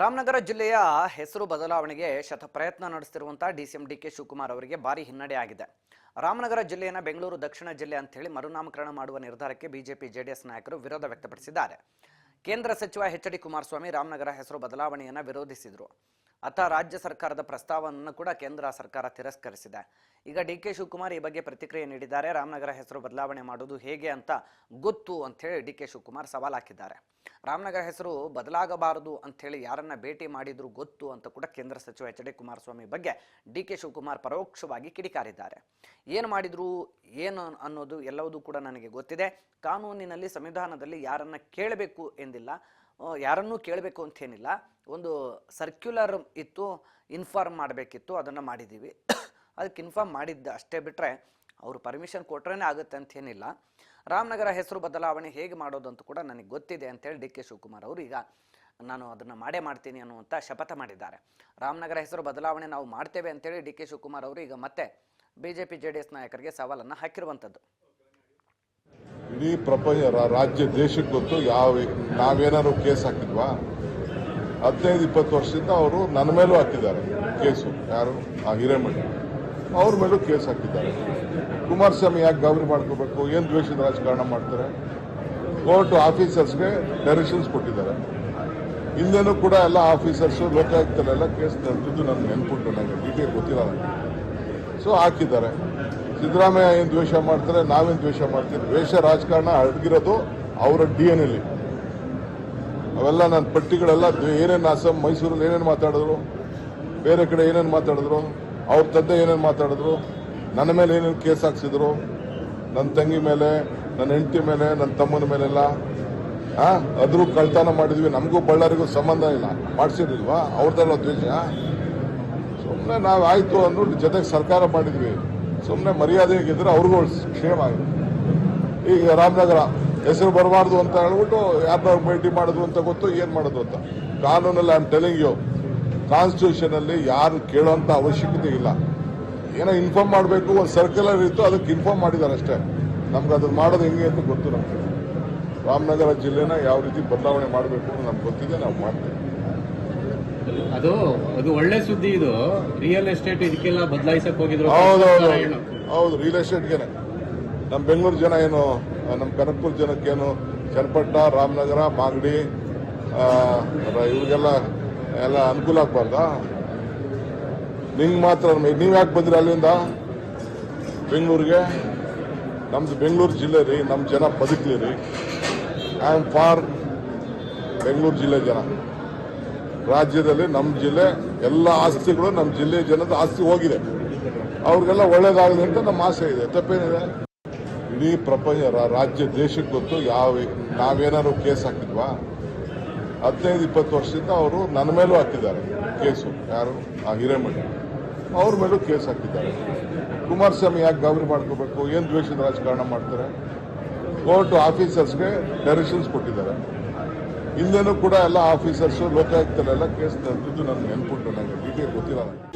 ರಾಮನಗರ ಜಿಲ್ಲೆಯ ಹೆಸರು ಬದಲಾವಣೆಗೆ ಶತಪ್ರಯತ್ನ ನಡೆಸುತ್ತಿರುವಂತಹ ಡಿಸಿಎಂ ಡಿಕೆ ಶಿವಕುಮಾರ್ ಅವರಿಗೆ ಭಾರಿ ಹಿನ್ನಡೆ ಆಗಿದೆ. ರಾಮನಗರ ಜಿಲ್ಲೆಯನ್ನು ಬೆಂಗಳೂರು ದಕ್ಷಿಣ ಜಿಲ್ಲೆ ಅಂತ ಹೇಳಿ ಮರುನಾಮಕರಣ ಮಾಡುವ ನಿರ್ಧಾರಕ್ಕೆ ಬಿಜೆಪಿ ಜೆಡಿಎಸ್ ನಾಯಕರು ವಿರೋಧ ವ್ಯಕ್ತಪಡಿಸಿದ್ದಾರೆ. ಕೇಂದ್ರ ಸಚಿವ ಎಚ್.ಡಿ. ಕುಮಾರಸ್ವಾಮಿ ರಾಮನಗರ ಹೆಸರು ಬದಲಾವಣೆಯನ್ನು ವಿರೋಧಿಸಿದರು. ಅತ ರಾಜ್ಯ ಸರ್ಕಾರದ ಪ್ರಸ್ತಾವವನ್ನು ಕೂಡ ಕೇಂದ್ರ ಸರ್ಕಾರ ತಿರಸ್ಕರಿಸಿದೆ. ಈಗ ಡಿಕೆ ಶಿವಕುಮಾರ್ ಈ ಬಗ್ಗೆ ಪ್ರತಿಕ್ರಿಯೆ ನೀಡಿದ್ದಾರೆ. ರಾಮನಗರ ಹೆಸರು ಬದಲಾವಣೆ ಮಾಡೋದು ಹೇಗೆ ಅಂತ ಗೊತ್ತು ಅಂತ ಹೇಳಿ ಡಿಕೆ ಶಿವಕುಮಾರ್ ಸವಾಲ್ ಹಾಕಿದ್ದಾರೆ. ರಾಮನಗರ ಹೆಸರು ಬದಲಾಗಬಾರದು ಅಂತ ಹೇಳಿ ಯಾರನ್ನ ಭೇಟಿ ಮಾಡಿದ್ರು ಗೊತ್ತು ಅಂತ ಕೂಡ ಕೇಂದ್ರ ಸಚಿವ ಎಚ್.ಡಿ. ಕುಮಾರಸ್ವಾಮಿ ಬಗ್ಗೆ ಡಿಕೆ ಶಿವಕುಮಾರ್ ಪರೋಕ್ಷವಾಗಿ ಕಿಡಿಕಾರಿದ್ದಾರೆ. ಏನು ಮಾಡಿದ್ರು ಏನು ಅನ್ನೋದು ಎಲ್ಲವೂ ಕೂಡ ನನಗೆ ಗೊತ್ತಿದೆ. ಕಾನೂನಿನಲ್ಲಿ ಸಂವಿಧಾನದಲ್ಲಿ ಯಾರನ್ನ ಕೇಳಬೇಕು ಎಂದಿಲ್ಲ, ಯಾರನ್ನೂ ಕೇಳಬೇಕು ಅಂತೇನಿಲ್ಲ. ಒಂದು ಸರ್ಕ್ಯುಲರ್ ಇತ್ತು, ಇನ್ಫಾರ್ಮ್ ಮಾಡಬೇಕಿತ್ತು, ಅದನ್ನು ಮಾಡಿದ್ದೀವಿ. ಅದಕ್ಕೆ ಇನ್ಫಾರ್ಮ್ ಮಾಡಿದ್ದ ಅಷ್ಟೇ ಬಿಟ್ಟರೆ ಅವರು ಪರ್ಮಿಷನ್ ಕೊಟ್ರೇ ಆಗುತ್ತೆ ಅಂತೇನಿಲ್ಲ. ರಾಮನಗರ ಹೆಸರು ಬದಲಾವಣೆ ಹೇಗೆ ಮಾಡೋದು ಅಂತ ಕೂಡ ನನಗೆ ಗೊತ್ತಿದೆ ಅಂತೇಳಿ ಡಿ ಕೆ ಶಿವಕುಮಾರ್ ಅವರು ಈಗ ನಾನು ಅದನ್ನು ಮಾಡೇ ಮಾಡ್ತೀನಿ ಅನ್ನುವಂಥ ಶಪಥ ಮಾಡಿದ್ದಾರೆ. ರಾಮನಗರ ಹೆಸರು ಬದಲಾವಣೆ ನಾವು ಮಾಡ್ತೇವೆ ಅಂತೇಳಿ ಡಿ ಕೆ ಶಿವಕುಮಾರ್ ಅವರು ಈಗ ಮತ್ತೆ ಬಿಜೆಪಿ ಜೆಡಿಎಸ್ ನಾಯಕರಿಗೆ ಸವಾಲನ್ನು ಹಾಕಿರುವಂಥದ್ದು. ಇಡೀ ಪ್ರಪಂಚ ರಾಜ್ಯ ದೇಶಕ್ಕೆ ಗೊತ್ತು. ನಾವೇನಾದ್ರು ಕೇಸ್ ಹಾಕಿದ್ವಾ? 15-20 ವರ್ಷದಿಂದ ಅವರು ನನ್ನ ಮೇಲೂ ಹಾಕಿದ್ದಾರೆ ಕೇಸು. ಯಾರು? ಆ ಹಿರೇಮಠ ಅವ್ರ ಮೇಲೂ ಕೇಸ್ ಹಾಕಿದ್ದಾರೆ. ಕುಮಾರಸ್ವಾಮಿ ಯಾಕೆ ಗಾಬರಿ ಮಾಡ್ಕೋಬೇಕು? ಏನು ದ್ವೇಷದ ರಾಜಕಾರಣ ಮಾಡ್ತಾರೆ? ಕೋರ್ಟ್ ಆಫೀಸರ್ಸ್ಗೆ ಡೈರೆಕ್ಷನ್ಸ್ ಕೊಟ್ಟಿದ್ದಾರೆ. ಹಿಂದೆನೂ ಕೂಡ ಎಲ್ಲ ಆಫೀಸರ್ಸು ಲೋಕಾಯುಕ್ತಲೆಲ್ಲ ಕೇಸ್ ನಡೆದಿದ್ದು ನನಗೆ ನೆನ್ಪುಂಟು, ನನಗೆ ಡೀಟೇಲ್ ಗೊತ್ತಿಲ್ಲ ನನಗೆ. ಸೊ ಹಾಕಿದ್ದಾರೆ. ಸಿದ್ದರಾಮಯ್ಯ ಏನು ದ್ವೇಷ ಮಾಡ್ತಾರೆ, ನಾವೇನು ದ್ವೇಷ ಮಾಡ್ತೀವಿ? ದ್ವೇಷ ರಾಜಕಾರಣ ಅಡಗಿರೋದು ಅವರ DNA ಲಿ. ಅವೆಲ್ಲ ನನ್ನ ಪಟ್ಟಿಗಳೆಲ್ಲ ಏನೇನು ಅಸ್ಸಾಂ ಮೈಸೂರಲ್ಲಿ ಏನೇನು ಮಾತಾಡಿದ್ರು, ಬೇರೆ ಕಡೆ ಏನೇನು ಮಾತಾಡಿದ್ರು, ಅವ್ರ ತಂದೆ ಏನೇನು ಮಾತಾಡಿದ್ರು, ನನ್ನ ಮೇಲೆ ಏನೇನು ಕೇಸ್ ಹಾಕ್ಸಿದ್ರು, ನನ್ನ ತಂಗಿ ಮೇಲೆ, ನನ್ನ ಹೆಂಡತಿ ಮೇಲೆ, ನನ್ನ ತಮ್ಮನ ಮೇಲೆಲ್ಲ ಅದ್ರೂ ಕಳ್ತನ ಮಾಡಿದ್ವಿ. ನಮಗೂ ಬಳ್ಳಾರಿಗೂ ಸಂಬಂಧ ಇಲ್ಲ, ಮಾಡಿಸಿರ್ಲಿಲ್ವಾ? ಅವ್ರದ್ದೆಲ್ಲ ದ್ವೇಷ. ಸುಮ್ಮನೆ ನಾವು ಆಯಿತು ಅಂದ್ಬಿಟ್ಟು ಜೊತೆಗೆ ಸರ್ಕಾರ ಮಾಡಿದ್ವಿ. ಸುಮ್ಮನೆ ಮರ್ಯಾದೆಗಿದ್ರೆ ಅವ್ರಿಗೂ ಕ್ಷೇಮ ಆಗಿದೆ. ಈಗ ರಾಮನಗರ ಹೆಸರು ಬರಬಾರ್ದು ಅಂತ ಹೇಳ್ಬಿಟ್ಟು ಯಾರನ್ನ ಭೇಟಿ ಮಾಡಿದ್ರು ಅಂತ ಗೊತ್ತು, ಏನು ಮಾಡೋದು ಅಂತ. ಕಾನೂನಲ್ಲಿ I am telling you, constitution ಅಲ್ಲಿ ಯಾರು ಕೇಳೋಂಥ ಅವಶ್ಯಕತೆ ಇಲ್ಲ. ಏನೋ ಇನ್ಫಾರ್ಮ್ ಮಾಡಬೇಕು, ಒಂದು ಸರ್ಕ್ಯುಲರ್ ಇತ್ತು, ಅದಕ್ಕೆ ಇನ್ಫಾರ್ಮ್ ಮಾಡಿದ್ದಾರೆ ಅಷ್ಟೇ. ನಮ್ಗೆ ಅದನ್ನ ಮಾಡೋದು ಹೆಂಗೆ ಅಂತ ಗೊತ್ತು ನಮಗೆ. ರಾಮನಗರ ಜಿಲ್ಲೆನ ಯಾವ ರೀತಿ ಬದಲಾವಣೆ ಮಾಡಬೇಕು ಅಂತ ನಮ್ಗೆ ಗೊತ್ತಿದೆ, ನಾವು ಮಾಡ್ತೇವೆ. ಅದು ಒಳ್ಳೆ ಸುದ್ದಿ. ಇದು ರಿಯಲ್ ಎಸ್ಟೇಟ್ ಇದಕ್ಕೆಲ್ಲ ಬದಲಾಯಿಸಕ್ ಹೋಗಿದ್ರು. ಹೌದು, ರಿಯಲ್ ಎಸ್ಟೇಟ್ಗೆನೆ ನಮ್ಮ ಬೆಂಗಳೂರು ಜನ ಏನು, ನಮ್ಮ ಕನಕಪುರ ಜನಕ್ಕೇನು ಚನ್ನಪಟ್ಟಣ, ರಾಮನಗರ, ಮಾಗಡಿ ಇವ್ರಿಗೆಲ್ಲ ಅನುಕೂಲ ಆಗ್ಬಾರ್ದಾ? ನಿಂಗೆ ಮಾತ್ರ ನೀವು ಯಾಕೆ ಬಂದ್ರಿ ಅಲ್ಲಿಂದ ಬೆಂಗಳೂರಿಗೆ? ನಮ್ದು ಬೆಂಗಳೂರು ಜಿಲ್ಲೆ ರೀ, ನಮ್ಮ ಜನ ಬದುಕಲಿ ರೀ. ಐ ಆಮ್ ಫಾರ್ ಬೆಂಗಳೂರು ಜಿಲ್ಲೆ ಜನ. ರಾಜ್ಯದಲ್ಲಿ ನಮ್ಮ ಜಿಲ್ಲೆ ಎಲ್ಲ ಆಸ್ತಿಗಳು ನಮ್ಮ ಜಿಲ್ಲೆ ಜನದ ಆಸ್ತಿ ಹೋಗಿದೆ. ಅವ್ರಿಗೆಲ್ಲ ಒಳ್ಳೇದಾಗಲಿ ಅಂತ ನಮ್ಮ ಆಸೆ ಇದೆ. ತಪ್ಪೇನಿದೆ? ಇಡೀ ಪ್ರಪಂಚ ರಾಜ್ಯ ದೇಶಕ್ಕೆ ಗೊತ್ತು. ನಾವೇನಾದ್ರು ಕೇಸ್ ಹಾಕಿದ್ವಾ? 15-20 ವರ್ಷದಿಂದ ಅವರು ನನ್ನ ಮೇಲೂ ಹಾಕಿದ್ದಾರೆ ಕೇಸು. ಯಾರು? ಆ ಹಿರೇಮಠ ಅವ್ರ ಮೇಲೂ ಕೇಸ್ ಹಾಕಿದ್ದಾರೆ. ಕುಮಾರಸ್ವಾಮಿ ಯಾಕೆ ಗಾಬರಿ ಮಾಡ್ಕೋಬೇಕು? ಏನು ದ್ವೇಷದ ರಾಜಕಾರಣ ಮಾಡ್ತಾರೆ? ಕೋರ್ಟ್ ಆಫೀಸರ್ಸ್ಗೆ ಡೈರೆಕ್ಷನ್ಸ್ ಕೊಟ್ಟಿದ್ದಾರೆ. ಹಿಂದೆನೂ ಕೂಡ ಎಲ್ಲ ಆಫೀಸರ್ಸು ಲೋಕಾಯುಕ್ತಲೆಲ್ಲ ಕೇಸ್ ನಡೆದಿದ್ದು ನನಗೆ ನೆನ್ಪುಂಟು, ನನಗೆ ಡೀಟೇಲ್ ಗೊತ್ತಿಲ್ಲ ನನಗೆ.